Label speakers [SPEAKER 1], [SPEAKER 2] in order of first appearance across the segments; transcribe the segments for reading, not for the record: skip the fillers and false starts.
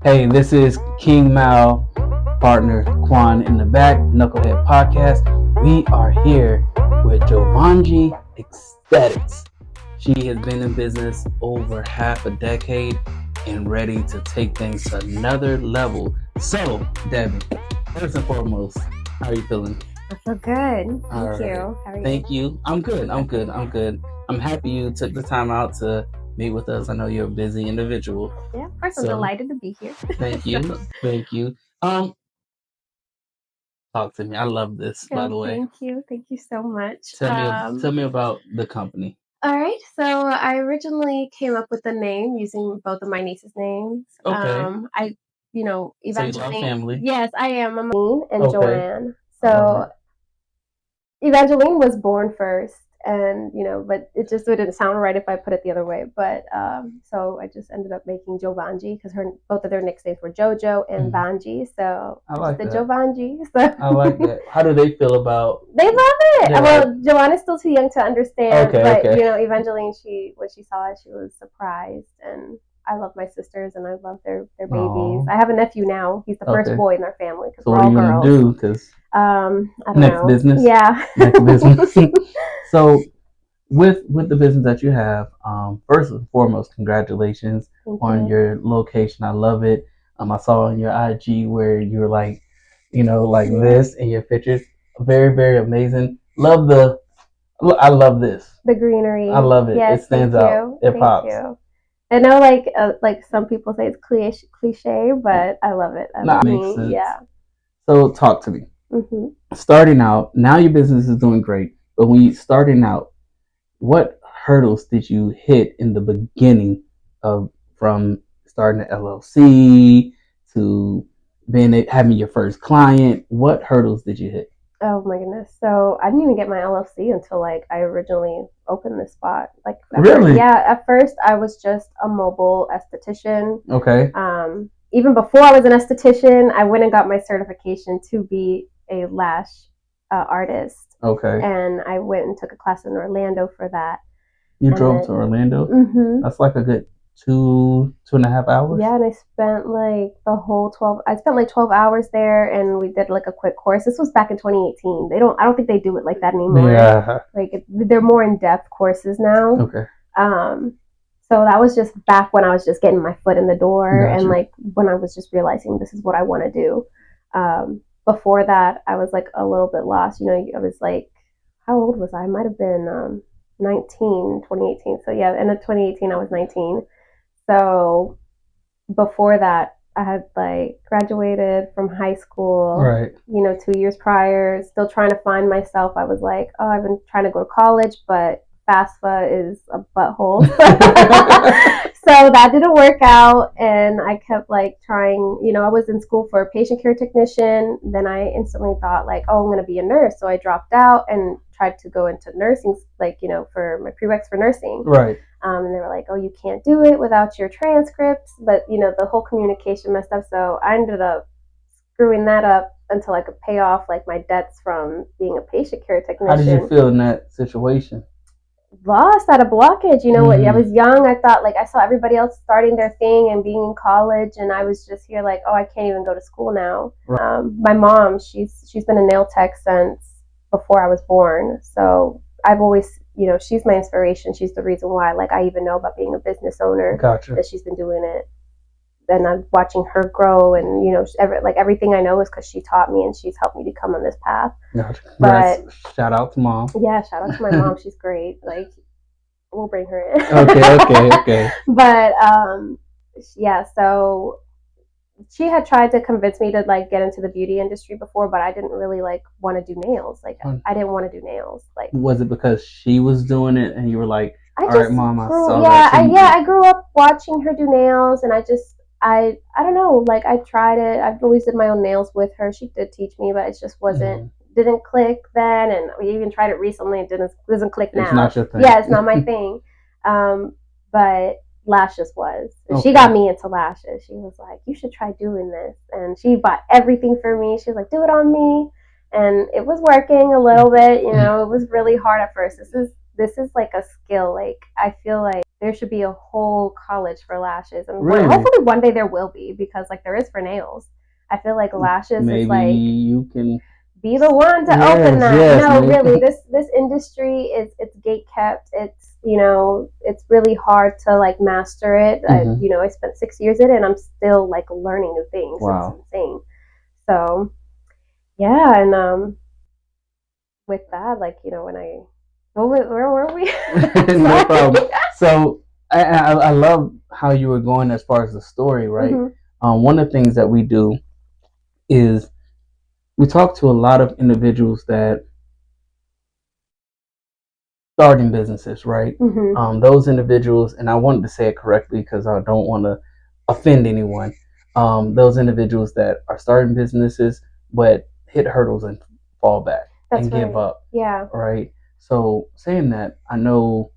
[SPEAKER 1] Hey, this is King Mal, partner Quan in the back, Knucklehead Podcast. We are here with Jovagi Aesthetics. She has been in business over half a decade and ready to take things to another level. So, Debbie, first and foremost, how are you feeling?
[SPEAKER 2] I feel good.
[SPEAKER 1] All
[SPEAKER 2] Thank
[SPEAKER 1] right.
[SPEAKER 2] you. How are you?
[SPEAKER 1] Thank you. I'm good. I'm happy you took the time out to meet with us. I know you're a busy individual.
[SPEAKER 2] Yeah, of course. I'm
[SPEAKER 1] So,
[SPEAKER 2] delighted to be here.
[SPEAKER 1] Thank you.
[SPEAKER 2] So,
[SPEAKER 1] Thank you. Talk to me. I love this, by the way.
[SPEAKER 2] Thank you. Thank you so much.
[SPEAKER 1] Tell me about the company.
[SPEAKER 2] All right. So I originally came up with the name using both of my nieces' names.
[SPEAKER 1] Okay.
[SPEAKER 2] I,
[SPEAKER 1] So you love
[SPEAKER 2] Evangeline.
[SPEAKER 1] family.
[SPEAKER 2] Yes, I am. I'm and
[SPEAKER 1] Okay.
[SPEAKER 2] Joanne.
[SPEAKER 1] I love
[SPEAKER 2] So Evangeline was born first, and but it just didn't sound right if I put it the other way. But so I just ended up making Jovagi because both of their nicknames were JoJo and Vanji. So
[SPEAKER 1] I like
[SPEAKER 2] just
[SPEAKER 1] that.
[SPEAKER 2] the Jovagi. So
[SPEAKER 1] I like that. How do they feel about?
[SPEAKER 2] they love it.
[SPEAKER 1] They're
[SPEAKER 2] Well, Joanna's still too young to understand,
[SPEAKER 1] Okay,
[SPEAKER 2] but
[SPEAKER 1] okay.
[SPEAKER 2] Evangeline, when she saw it, she was surprised, and I love my sisters and I love their babies.
[SPEAKER 1] Aw.
[SPEAKER 2] I have a nephew now. He's the first
[SPEAKER 1] Okay.
[SPEAKER 2] boy in our family because
[SPEAKER 1] So
[SPEAKER 2] we're
[SPEAKER 1] what are
[SPEAKER 2] all
[SPEAKER 1] you gonna
[SPEAKER 2] girls.
[SPEAKER 1] do? Because
[SPEAKER 2] I don't
[SPEAKER 1] next
[SPEAKER 2] know.
[SPEAKER 1] business.
[SPEAKER 2] Yeah.
[SPEAKER 1] Next business. So with the business that you have, first and foremost, congratulations
[SPEAKER 2] Thank
[SPEAKER 1] on
[SPEAKER 2] you.
[SPEAKER 1] your location. I love it. I saw on your IG where you were like, like
[SPEAKER 2] Yeah.
[SPEAKER 1] this in your pictures. Very, very amazing. I love this.
[SPEAKER 2] The greenery.
[SPEAKER 1] I love it.
[SPEAKER 2] Yes,
[SPEAKER 1] It stands
[SPEAKER 2] thank
[SPEAKER 1] out.
[SPEAKER 2] you.
[SPEAKER 1] It
[SPEAKER 2] Thank
[SPEAKER 1] pops.
[SPEAKER 2] you. I know, like some people say it's cliche, but I love it. I love
[SPEAKER 1] Makes sense.
[SPEAKER 2] Yeah.
[SPEAKER 1] So talk to me.
[SPEAKER 2] hmm
[SPEAKER 1] Starting out, now your business is doing great, but when you starting out, what hurdles did you hit in the beginning of from starting an LLC to having your first client? What hurdles did you hit?
[SPEAKER 2] Oh my goodness. So I didn't even get my LLC until like I originally opened this spot. Like
[SPEAKER 1] Really?
[SPEAKER 2] At first I was just a mobile esthetician.
[SPEAKER 1] Okay.
[SPEAKER 2] Even before I was an esthetician, I went and got my certification to be a lash artist.
[SPEAKER 1] Okay.
[SPEAKER 2] And I went and took a class in Orlando for that.
[SPEAKER 1] You drove to Orlando?
[SPEAKER 2] Mm-hmm.
[SPEAKER 1] That's like a good 2.5 hours.
[SPEAKER 2] Yeah, and I spent like the whole 12. I spent like 12 hours there, and we did like a quick course. This was back in 2018. I don't think they do it like that anymore.
[SPEAKER 1] Yeah.
[SPEAKER 2] Like they're more in depth courses now.
[SPEAKER 1] Okay.
[SPEAKER 2] So that was just back when I was just getting my foot in the door,
[SPEAKER 1] Gotcha.
[SPEAKER 2] and like when I was just realizing this is what I want to do. Before that, I was like a little bit lost. I was like, how old was I? I might have been 19, 2018. So yeah, end of 2018, I was 19. So before that, I had like graduated from high school.
[SPEAKER 1] Right.
[SPEAKER 2] 2 years prior, still trying to find myself. I was like, oh, I've been trying to go to college, but FAFSA is a butthole. So that didn't work out, and I kept like trying. I was in school for a patient care technician. Then I instantly thought like, oh, I'm going to be a nurse. So I dropped out and tried to go into nursing, like for my prereqs for nursing.
[SPEAKER 1] Right.
[SPEAKER 2] And they were like, oh, you can't do it without your transcripts. But the whole communication messed up. So I ended up screwing that up until I could pay off like my debts from being a patient care technician.
[SPEAKER 1] How did you feel in that situation?
[SPEAKER 2] Lost at a blockage. I was young. I thought like I saw everybody else starting their thing and being in college, and I was just here like, oh, I can't even go to school now. Right. My mom, she's been a nail tech since before I was born, so I've always, she's my inspiration. She's the reason why like I even know about being a business owner.
[SPEAKER 1] Gotcha.
[SPEAKER 2] That she's been doing it. Then I'm watching her grow, and everything I know is because she taught me and she's helped me become on this path.
[SPEAKER 1] Gotcha. But shout out to mom.
[SPEAKER 2] Yeah, shout out to my mom. She's great. Like we'll bring her in.
[SPEAKER 1] Okay.
[SPEAKER 2] But yeah, so she had tried to convince me to like get into the beauty industry before, but I didn't really like want to do nails. Like I didn't want to do nails. Like
[SPEAKER 1] was it because she was doing it and you were like, all right, mom, I saw
[SPEAKER 2] that. I grew up watching her do nails, and I don't know, like I tried it. I've always did my own nails with her. She did teach me, but it just didn't click then, and we even tried it recently. It doesn't click now.
[SPEAKER 1] It's not your thing.
[SPEAKER 2] Yeah, it's not my thing. But lashes was. Okay. She got me into lashes. She was like, you should try doing this, and she bought everything for me. She was like, do it on me, and it was working a little bit. It was really hard at first. This is like a skill. Like I feel like there should be a whole college for lashes, and
[SPEAKER 1] Really?
[SPEAKER 2] hopefully one day there will be, because like there is for nails. I feel like lashes
[SPEAKER 1] maybe
[SPEAKER 2] is like
[SPEAKER 1] you can
[SPEAKER 2] be the one to open that. No, really, this industry it's gate kept. It's it's really hard to like master it. I spent 6 years in it, and I'm still like learning new things.
[SPEAKER 1] Wow.
[SPEAKER 2] It's insane. So yeah, and with that, like when where were we?
[SPEAKER 1] No problem. So I love how you were going as far as the story, right?
[SPEAKER 2] Mm-hmm.
[SPEAKER 1] One of the things that we do is we talk to a lot of individuals that starting businesses, right?
[SPEAKER 2] Mm-hmm.
[SPEAKER 1] Those individuals, and I wanted to say it correctly because I don't want to offend anyone. Those individuals that are starting businesses but hit hurdles and fall back and give up.
[SPEAKER 2] Yeah.
[SPEAKER 1] Right. So saying that, I know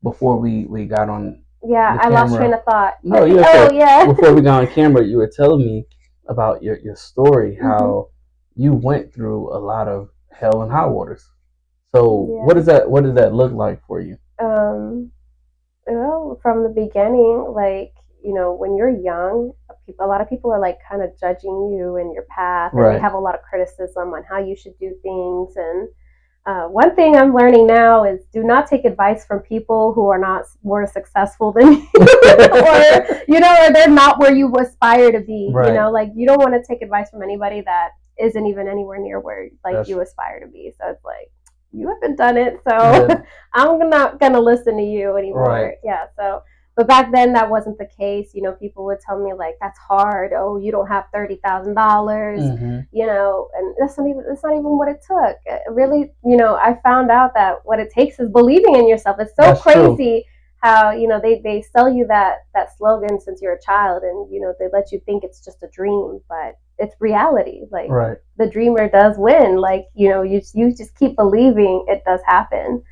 [SPEAKER 1] before we got on.
[SPEAKER 2] Yeah, I lost train of thought.
[SPEAKER 1] No, you're okay. Yeah. Before we got on camera, you were telling me about your story, how you went through a lot of hell and high waters. So what does that look like for you?
[SPEAKER 2] Well, from the beginning, like when you're young, a lot of people are like kind of judging you and your path, and they have a lot of criticism on how you should do things. And one thing I'm learning now is do not take advice from people who are not more successful than you, or they're not where you aspire to be.
[SPEAKER 1] Right.
[SPEAKER 2] Like you don't want to take advice from anybody that isn't even anywhere near where like you aspire to be. So it's like, you haven't done it, so I'm not gonna listen to you anymore. Right. Yeah. So, but back then that wasn't the case. People would tell me like, "That's hard. Oh, you don't have $30,000." And that's not even what it took. Really, I found out that what it takes is believing in yourself. It's so crazy how they sell you that slogan since you're a child, and they let you think it's just a dream, but it's reality. Like the dreamer does win. Like you just keep believing it does happen.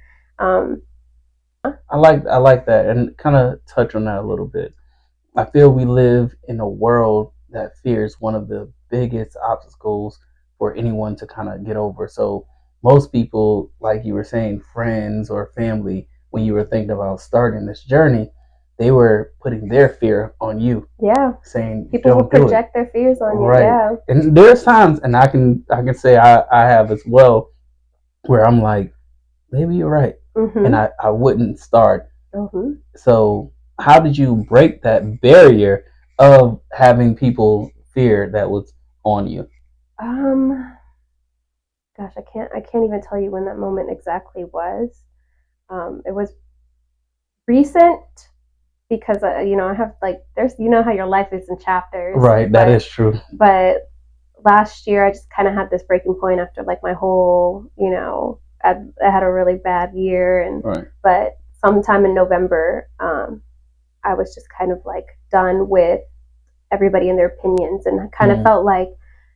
[SPEAKER 1] I like that, and kind of touch on that a little bit. I feel we live in a world that fears one of the biggest obstacles for anyone to kind of get over. So most people, like you were saying, friends or family, when you were thinking about starting this journey, they were putting their fear on you.
[SPEAKER 2] Yeah.
[SPEAKER 1] Saying
[SPEAKER 2] people will project their fears on you. Yeah.
[SPEAKER 1] And there's times, and I can say I have as well, where I'm like, maybe you're right. And I wouldn't start. So how did you break that barrier of having people fear that was on you?
[SPEAKER 2] Gosh, I can't even tell you when that moment exactly was. It was recent because I have like there's how your life is in chapters.
[SPEAKER 1] Right, that is true.
[SPEAKER 2] But last year I just kind of had this breaking point after like my whole I had a really bad year, and but sometime in November I was just kind of like done with everybody and their opinions, and I kind of felt like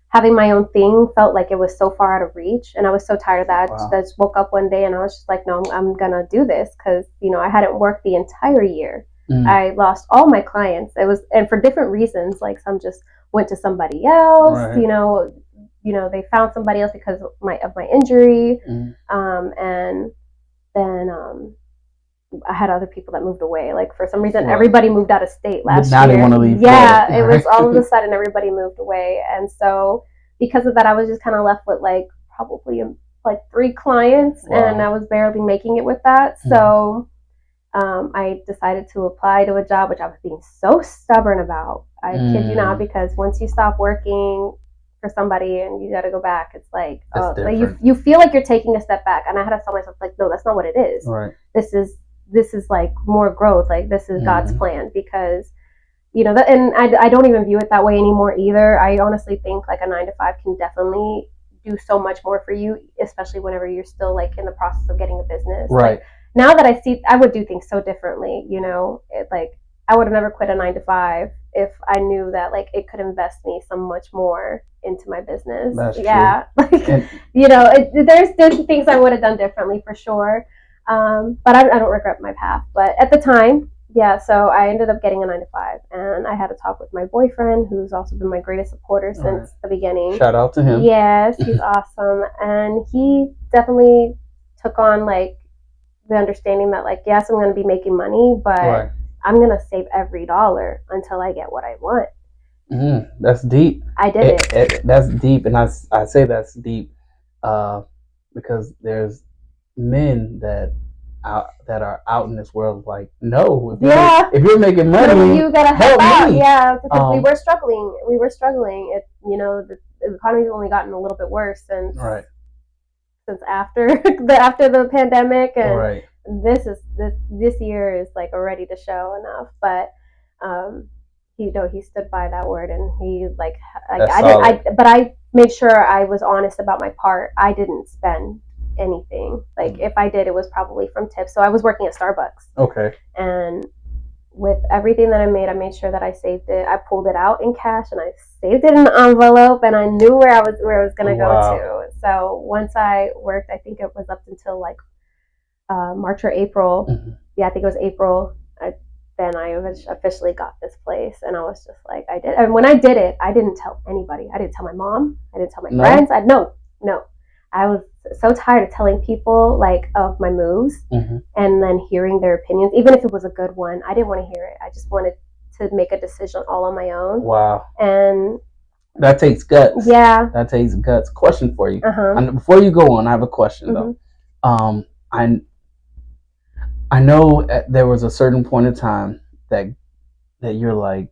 [SPEAKER 2] having my own thing felt like it was so far out of reach, and I was so tired of that. I just woke up one day and I was just like, no, I'm gonna do this, because I hadn't worked the entire year. I lost all my clients. It was, and for different reasons. Like some just went to somebody else. They found somebody else because of my injury, and then I had other people that moved away. Like for some reason, everybody moved out of state last year. Now they want to leave. Yeah, Florida. It was all of a sudden everybody moved away, and so because of that, I was just kind of left with like probably like 3 clients, and I was barely making it with that. So I decided to apply to a job, which I was being so stubborn about. I kid you not, because once you stop working for somebody and you got to go back, it's like, like you feel like you're taking a step back. And I had to tell myself like, no, that's not what it is.
[SPEAKER 1] Right.
[SPEAKER 2] This is like more growth. Like this is God's plan, because that, and I don't even view it that way anymore either. I honestly think like a 9-to-5 can definitely do so much more for you, especially whenever you're still like in the process of getting a business.
[SPEAKER 1] Right.
[SPEAKER 2] Like, now that I see, I would do things so differently. Like I would have never quit a 9-to-5 if I knew that like it could invest me so much more into my business.
[SPEAKER 1] That's true.
[SPEAKER 2] Like there's things I would have done differently for sure. But I don't regret my path. But at the time, so I ended up getting a 9-to-5, and I had a talk with my boyfriend, who's also been my greatest supporter since the beginning.
[SPEAKER 1] Shout out to him.
[SPEAKER 2] Yes, he's awesome, and he definitely took on like the understanding that like, yes, I'm going to be making money, but I'm going to save every dollar until I get what I want.
[SPEAKER 1] That's deep.
[SPEAKER 2] I did it.
[SPEAKER 1] That's deep, and I say that's deep because there's men that are out in this world like, no, if you're making money,
[SPEAKER 2] you gotta
[SPEAKER 1] help
[SPEAKER 2] out.
[SPEAKER 1] me.
[SPEAKER 2] Yeah, because we were struggling. It, you know, the economy's only gotten a little bit worse since after the pandemic, and this year is like already to show enough. But he stood by that word, and he like I made sure I was honest about my part. I didn't spend anything. Like if I did, it was probably from tips. So I was working at Starbucks.
[SPEAKER 1] Okay.
[SPEAKER 2] And with everything that I made sure that I saved it. I pulled it out in cash and I saved it in an envelope, and I knew where I was gonna go to. So once I worked, I think it was up until like March or April. Mm-hmm. Yeah, I think it was April. Then I officially got this place, and I was just like, I did. And when I did it, I didn't tell anybody. I didn't tell my mom. I didn't tell my friends. No. I was so tired of telling people like of my moves, mm-hmm. and then hearing their opinions, even if it was a good one. I didn't want to hear it. I just wanted to make a decision all on my own.
[SPEAKER 1] Wow.
[SPEAKER 2] And
[SPEAKER 1] that takes guts.
[SPEAKER 2] Yeah.
[SPEAKER 1] That takes guts. Question for you. And before you go on, I have a question though. I know there was a certain point in time that you're like,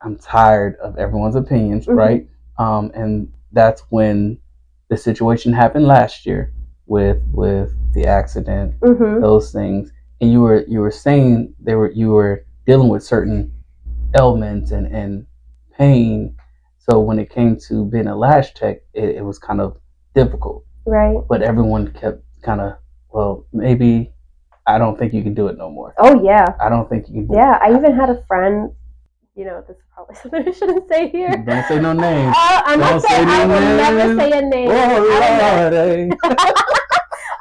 [SPEAKER 1] I'm tired of everyone's opinions, mm-hmm. right? And that's when the situation happened last year with the accident, mm-hmm. those things, and you were saying you were dealing with certain ailments and pain. So when it came to being a lash tech, it was kind of difficult,
[SPEAKER 2] right?
[SPEAKER 1] But everyone kept kind of, well, maybe I don't think you can do it no more.
[SPEAKER 2] Oh yeah,
[SPEAKER 1] I don't think you can do
[SPEAKER 2] it. Yeah, I even had a friend. You know, this is probably something I shouldn't say here.
[SPEAKER 1] Don't say no names.
[SPEAKER 2] I will never say a name.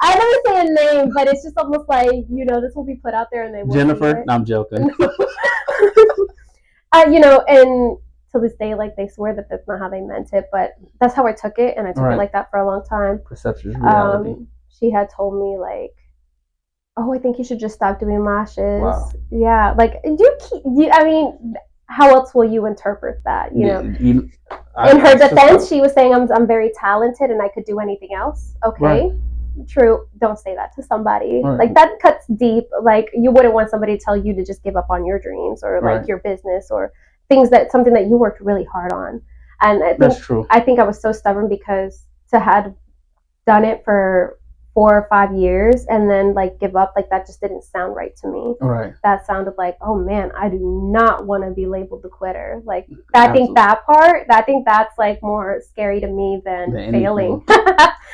[SPEAKER 2] I never say a name, but it's just almost like, you know, this will be put out there and they will.
[SPEAKER 1] Jennifer, no, I'm joking.
[SPEAKER 2] You know, and to this day, like they swear that that's not how they meant it, but that's how I took it, and I took it like that for a long time.
[SPEAKER 1] Perception is reality.
[SPEAKER 2] She had told me like, oh, I think you should just stop doing lashes.
[SPEAKER 1] Wow.
[SPEAKER 2] Yeah, like I mean, how else will you interpret that? You know, in her defense, she was saying I'm very talented and I could do anything else. Okay, right. True. Don't say that to somebody. Right. Like that cuts deep. Like you wouldn't want somebody to tell you to just give up on your dreams or like your business or something that you worked really hard on. And
[SPEAKER 1] that's true.
[SPEAKER 2] I think I was so stubborn because to had done it for 4 or 5 years and then like give up, like that just didn't sound right to me.
[SPEAKER 1] Right.
[SPEAKER 2] That sounded like, oh man, I do not want to be labeled a quitter. Like I think that's like more scary to me than failing.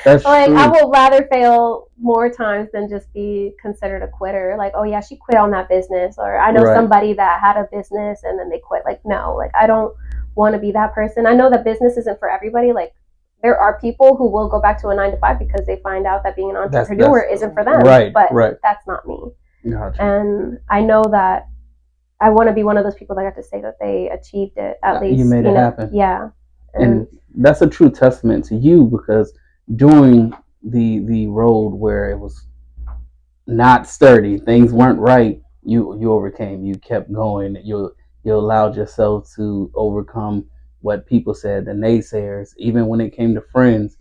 [SPEAKER 1] That's
[SPEAKER 2] like
[SPEAKER 1] true.
[SPEAKER 2] I would rather fail more times than just be considered a quitter. Like, oh yeah, she quit on that business, or I know somebody that had a business and then they quit. Like no, like I don't want to be that person. I know that business isn't for everybody. Like there are people who will go back to a 9-to-5 because they find out that being an entrepreneur isn't for them.
[SPEAKER 1] Right.
[SPEAKER 2] But that's not me.
[SPEAKER 1] Gotcha.
[SPEAKER 2] And I know that I want to be one of those people that got to say that they achieved it at least.
[SPEAKER 1] You made it happen.
[SPEAKER 2] Yeah.
[SPEAKER 1] And that's a true testament to you, because during the road where it was not sturdy, things weren't right, you overcame. You kept going. You allowed yourself to overcome what people said, the naysayers, even when it came to friends.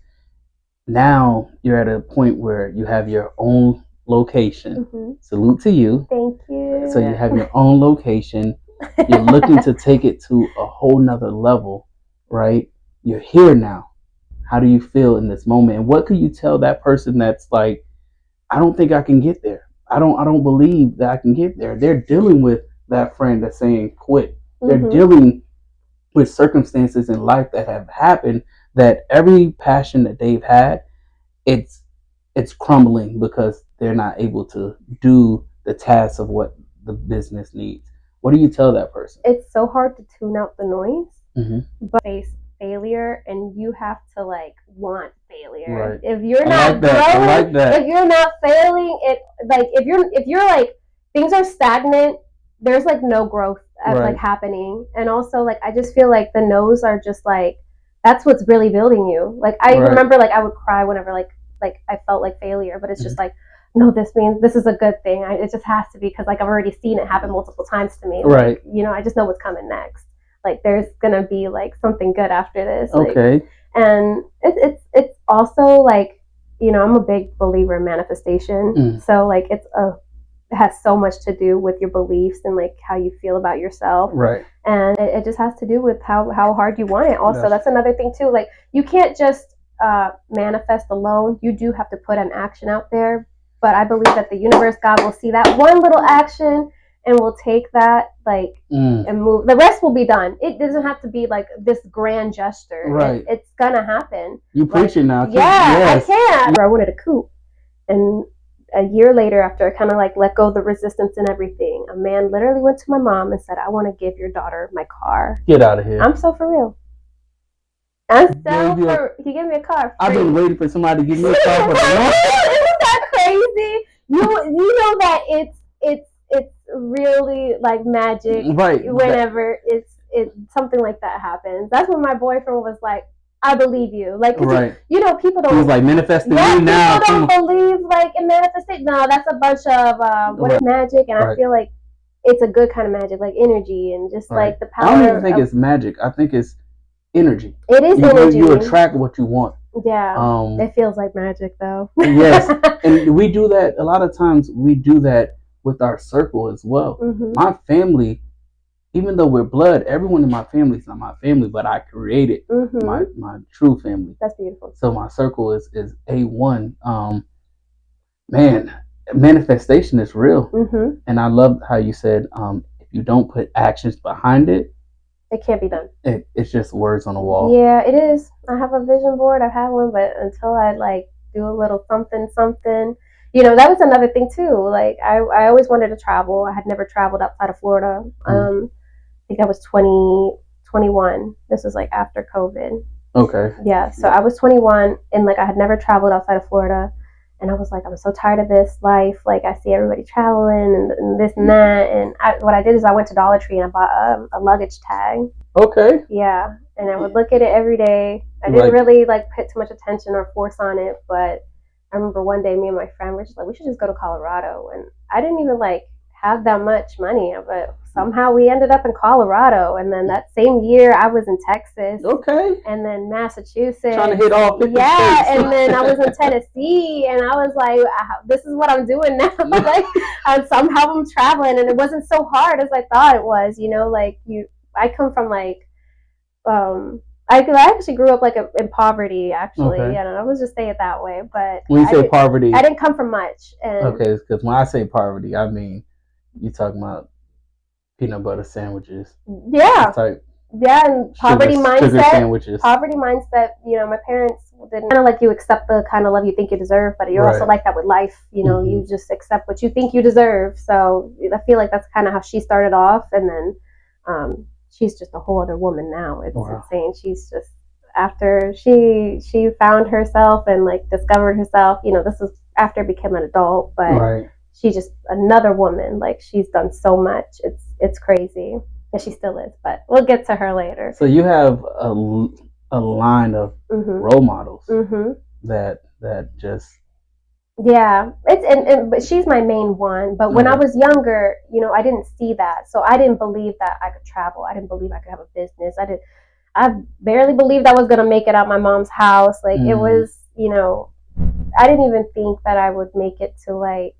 [SPEAKER 1] Now you're at a point where you have your own location. Mm-hmm. Salute to you.
[SPEAKER 2] Thank you.
[SPEAKER 1] So you have your own location. You're looking to take it to a whole nother level, right? You're here now. How do you feel in this moment? And what could you tell that person that's like, I don't think I can get there. I don't believe that I can get there. They're dealing with that friend that's saying quit. They're mm-hmm. dealing with circumstances in life that have happened, that every passion that they've had, it's crumbling because they're not able to do the tasks of what the business needs. What do you tell that person?
[SPEAKER 2] It's so hard to tune out the noise,
[SPEAKER 1] mm-hmm.
[SPEAKER 2] but face failure, and you have to like want failure.
[SPEAKER 1] Right.
[SPEAKER 2] If you're not growing, if you're not failing, it like if you're like things are stagnant, there's like no growth like happening. And also like I just feel like the no's are just like that's what's really building you. Like I remember like I would cry whenever like I felt like failure, but it's mm-hmm. just like no, this means this is a good thing. It just has to be because like I've already seen it happen multiple times to me.
[SPEAKER 1] Right.
[SPEAKER 2] Like, you know, I just know what's coming next. Like there's gonna be like something good after this.
[SPEAKER 1] Okay.
[SPEAKER 2] Like, and it's also like, you know, I'm a big believer in manifestation. So like it has so much to do with your beliefs and like how you feel about yourself.
[SPEAKER 1] Right.
[SPEAKER 2] And it just has to do with how hard you want it. Also, that's another thing too. Like you can't just manifest alone. You do have to put an action out there. But I believe that the universe, God will see that one little action and will take that like and move. The rest will be done. It doesn't have to be like this grand gesture.
[SPEAKER 1] Right.
[SPEAKER 2] It's gonna happen.
[SPEAKER 1] You preaching now?
[SPEAKER 2] Yeah, yes. I can. I wanted a coupe, and a year later, after I kind of like let go of the resistance and everything, a man literally went to my mom and said, "I want to give your daughter my car."
[SPEAKER 1] Get out of here!
[SPEAKER 2] I'm so for real. He gave me a car.
[SPEAKER 1] I've been waiting for somebody to give me a car for the long.
[SPEAKER 2] Isn't that crazy? You know that it's really like magic,
[SPEAKER 1] right?
[SPEAKER 2] Whenever it's something like that happens. That's when my boyfriend was like, "I believe you." Like,
[SPEAKER 1] right?
[SPEAKER 2] You know, people don't.
[SPEAKER 1] He was like manifesting you now.
[SPEAKER 2] People don't believe like in manifestation. No, that's a bunch of what is magic, and I feel like it's a good kind of magic, like energy and just like the power.
[SPEAKER 1] I don't even think it's magic. I think it's energy.
[SPEAKER 2] It is energy.
[SPEAKER 1] You attract what you want.
[SPEAKER 2] Yeah. It feels like magic though.
[SPEAKER 1] Yes. And we do that a lot of times. We do that with our circle as well. My family, even though we're blood, everyone in my family is not my family, but I created my true family.
[SPEAKER 2] That's beautiful.
[SPEAKER 1] So my circle is A1. Man, manifestation is real. And I love how you said if you don't put actions behind it,
[SPEAKER 2] it can't be done.
[SPEAKER 1] It's just words on a wall.
[SPEAKER 2] Yeah, it is. I have a vision board. I've had one, but until I like do a little something, you know, that was another thing too. Like I always wanted to travel. I had never traveled outside of Florida. I think I was 21. This was like after COVID.
[SPEAKER 1] Okay.
[SPEAKER 2] Yeah, so I was 21 and like I had never traveled outside of Florida. And I was like, I'm so tired of this life. Like, I see everybody traveling and this and that. And what I did is I went to Dollar Tree and I bought a luggage tag.
[SPEAKER 1] Okay.
[SPEAKER 2] Yeah. And I would look at it every day. I didn't really, like, put too much attention or force on it. But I remember one day me and my friend were just like, we should just go to Colorado. And I didn't even, like, have that much money. But somehow we ended up in Colorado. And then that same year I was in Texas.
[SPEAKER 1] Okay.
[SPEAKER 2] And then Massachusetts.
[SPEAKER 1] Trying to hit all 50
[SPEAKER 2] states.
[SPEAKER 1] And
[SPEAKER 2] then I was in Tennessee. And I was like, this is what I'm doing now. Like, somehow I'm traveling. And it wasn't so hard as I thought it was. You know, like, I come from, like, I actually grew up like in poverty, actually. Okay. Yeah, I was just say it that way. But
[SPEAKER 1] when you say poverty,
[SPEAKER 2] I didn't come from much. And
[SPEAKER 1] okay, because when I say poverty, I mean you talking about peanut butter sandwiches.
[SPEAKER 2] Yeah. And poverty mindset.
[SPEAKER 1] Sugar sandwiches.
[SPEAKER 2] Poverty mindset. You know, my parents didn't kind of like you accept the kind of love you think you deserve, but you're also like that with life. You know, you just accept what you think you deserve. So I feel like that's kind of how she started off, and then she's just a whole other woman now. It's insane. She's just after she found herself and like discovered herself. You know, this is after becoming an adult, but she's just another woman. Like she's done so much. It's crazy. And she still is, but we'll get to her later.
[SPEAKER 1] So you have a line of role models that just
[SPEAKER 2] but she's my main one. But when I was younger, you know, I didn't see that, so I didn't believe that I could travel. I didn't believe I could have a business. I barely believed I was gonna make it out my mom's house. Like it was, you know, I didn't even think that I would make it to like.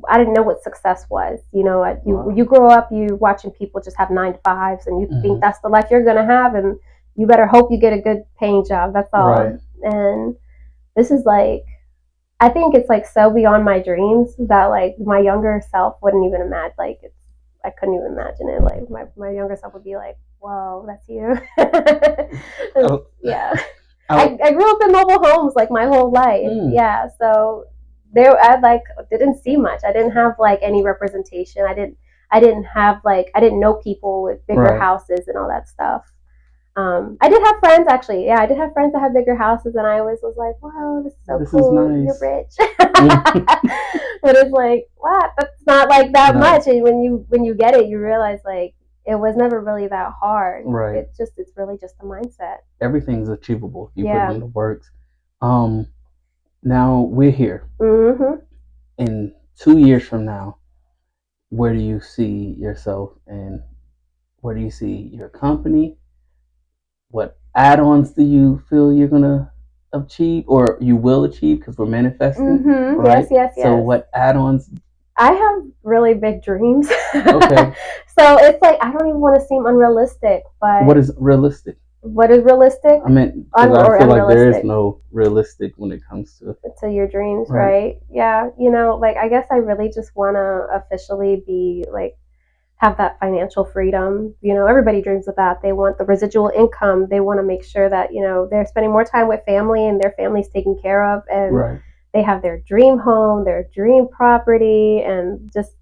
[SPEAKER 2] I didn't know what success was. You know, you grow up, you watching people just have 9 to 5s, and you think that's the life you're gonna have, and you better hope you get a good paying job. That's all. Right. And this is like, I think it's like so beyond my dreams that like my younger self wouldn't even imagine. Like I couldn't even imagine it. Like my younger self would be like, "Whoa, that's you." Yeah. I grew up in mobile homes like my whole life. Yeah, so. I didn't see much. I didn't have like any representation. I didn't have like I didn't know people with bigger houses and all that stuff. I did have friends actually. Yeah, I did have friends that had bigger houses, and I always was like, "Wow, this is so cool. Is nice. You're rich." But it's like, what? That's not like that much. And when you get it, you realize like it was never really that hard. Right. It's really just a mindset.
[SPEAKER 1] Everything's achievable if you put in the works. Now we're here. in 2 years from now, where do you see yourself, and where do you see your company? What add-ons do you feel you're gonna achieve, or you will achieve, because we're manifesting, right?
[SPEAKER 2] Yes.
[SPEAKER 1] So what add-ons?
[SPEAKER 2] I have really big dreams.
[SPEAKER 1] Okay.
[SPEAKER 2] So it's like, I don't even want to seem unrealistic, but
[SPEAKER 1] What is realistic?
[SPEAKER 2] What is realistic?
[SPEAKER 1] I mean, because I feel like there is no realistic when it comes to
[SPEAKER 2] your dreams, right? Yeah, like, I guess I really just want to officially be like, have that financial freedom. Everybody dreams of that. They want the residual income. They want to make sure that they're spending more time with family and their family's taken care of, and they have their dream home, their dream property, and just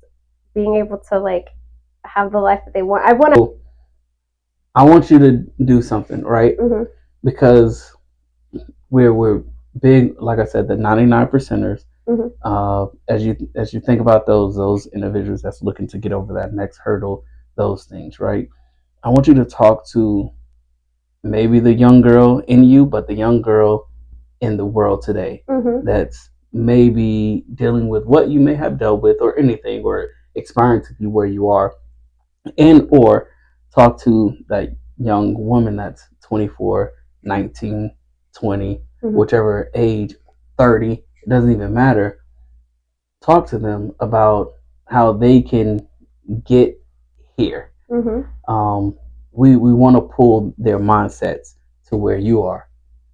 [SPEAKER 2] being able to like have the life that they want.
[SPEAKER 1] I want you to do something, right? Because we're big, like I said, the 99 percenters. As you think about those individuals that's looking to get over that next hurdle, those things, right? I want you to talk to maybe the young girl in you, but the young girl in the world today that's maybe dealing with what you may have dealt with, or anything, or aspiring to be where you are, and or talk to that young woman that's 24, 19, 20, whichever age, 30, it doesn't even matter. Talk to them about how they can get here. We want to pull their mindsets to where you are,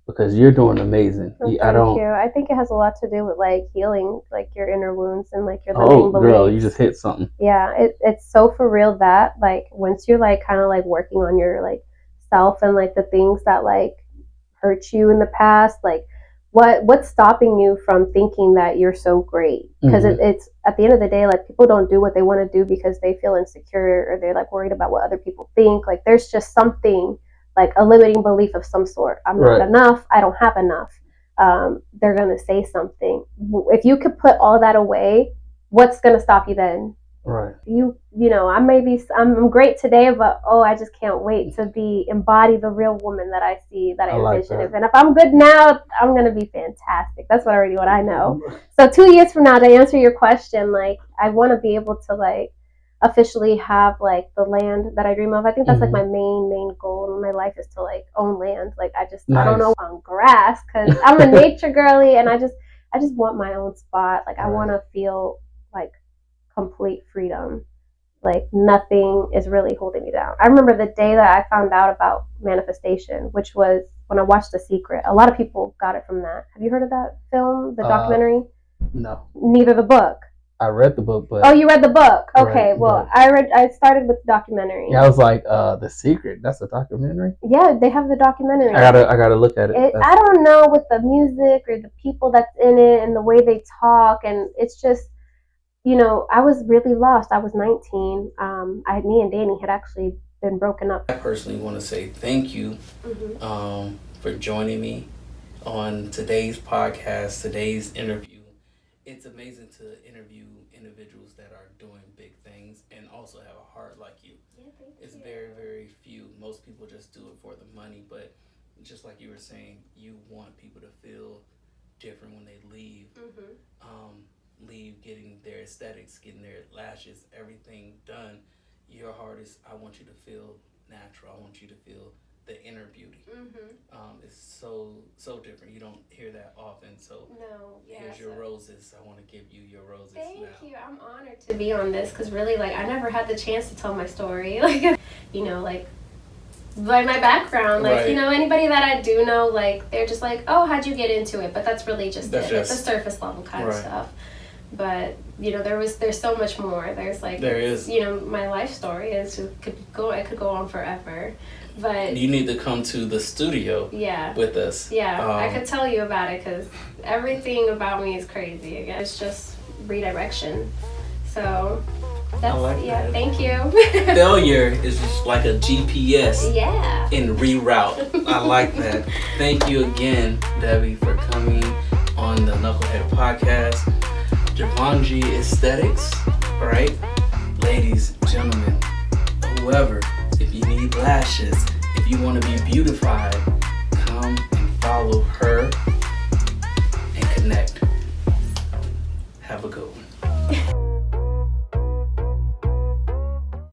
[SPEAKER 1] because you're doing amazing.
[SPEAKER 2] Thank you. I think it has a lot to do with like healing, like your inner wounds and like your limiting beliefs.
[SPEAKER 1] Girl, you just hit something.
[SPEAKER 2] Yeah, it's so for real that like once you're like kind of like working on your like self and like the things that like hurt you in the past, like what's stopping you from thinking that you're so great? Because it's at the end of the day, like, people don't do what they want to do because they feel insecure, or they're like worried about what other people think. Like, there's just something, like a limiting belief of some sort. I'm not enough. I don't have enough. They're gonna say something. If you could put all that away, what's gonna stop you then?
[SPEAKER 1] Right.
[SPEAKER 2] I'm great today, but I just can't wait to embody the real woman that I see, that I envision. Like, and if I'm good now, I'm gonna be fantastic. That's what I know. So 2 years from now, to answer your question, like, I want to be able to like officially have like the land that I dream of. I think that's like my main goal in my life, is to like own land. Like, I don't know on grass, because I'm a nature girly, and I just want my own spot. Like, I want to feel like complete freedom. Like, nothing is really holding me down. I remember the day that I found out about manifestation, which was when I watched The Secret. A lot of people got it from that. Have you heard of that film, the documentary?
[SPEAKER 1] No.
[SPEAKER 2] Neither the book.
[SPEAKER 1] I read the book, but...
[SPEAKER 2] Oh, you read the book? Okay, well, I started with the documentary.
[SPEAKER 1] Yeah, I was like, The Secret, that's a documentary?
[SPEAKER 2] Yeah, they have the documentary.
[SPEAKER 1] I gotta look at it.
[SPEAKER 2] I don't know, with the music or the people that's in it and the way they talk, and it's just, I was really lost. I was 19. Me and Danny had actually been broken up.
[SPEAKER 1] I personally want to say thank you for joining me on today's podcast, today's interview. It's amazing to interview individuals that are doing big things and also have a heart like you.
[SPEAKER 2] Yeah, thank you.
[SPEAKER 1] It's very, very few. Most people just do it for the money, but just like you were saying, you want people to feel different when they leave. Leave getting their aesthetics, getting their lashes, everything done. Your heart is, I want you to feel natural. I want you to feel the inner beauty. It's so different. You don't hear that often. So here's your roses. I want to give you your roses.
[SPEAKER 2] Thank you. I'm honored to be on this, because really, like, I never had the chance to tell my story. Like, like by my background, like, anybody that I do know, like, they're just like, oh, how'd you get into it? But that's really just it. It's a surface level kind of stuff. But there's so much more. There is. My life story could go on forever. But
[SPEAKER 1] you need to come to the studio. With us.
[SPEAKER 2] I could tell you about it, because everything about me is crazy. Again, it's just redirection. So that's that. Thank you.
[SPEAKER 1] Failure is just like a GPS. In reroute. I like that. Thank you again, Debbie, for coming on the Knucklehead Podcast. Jovagi Aesthetics, right? Ladies, gentlemen, whoever, if you need lashes, if you want to be beautified,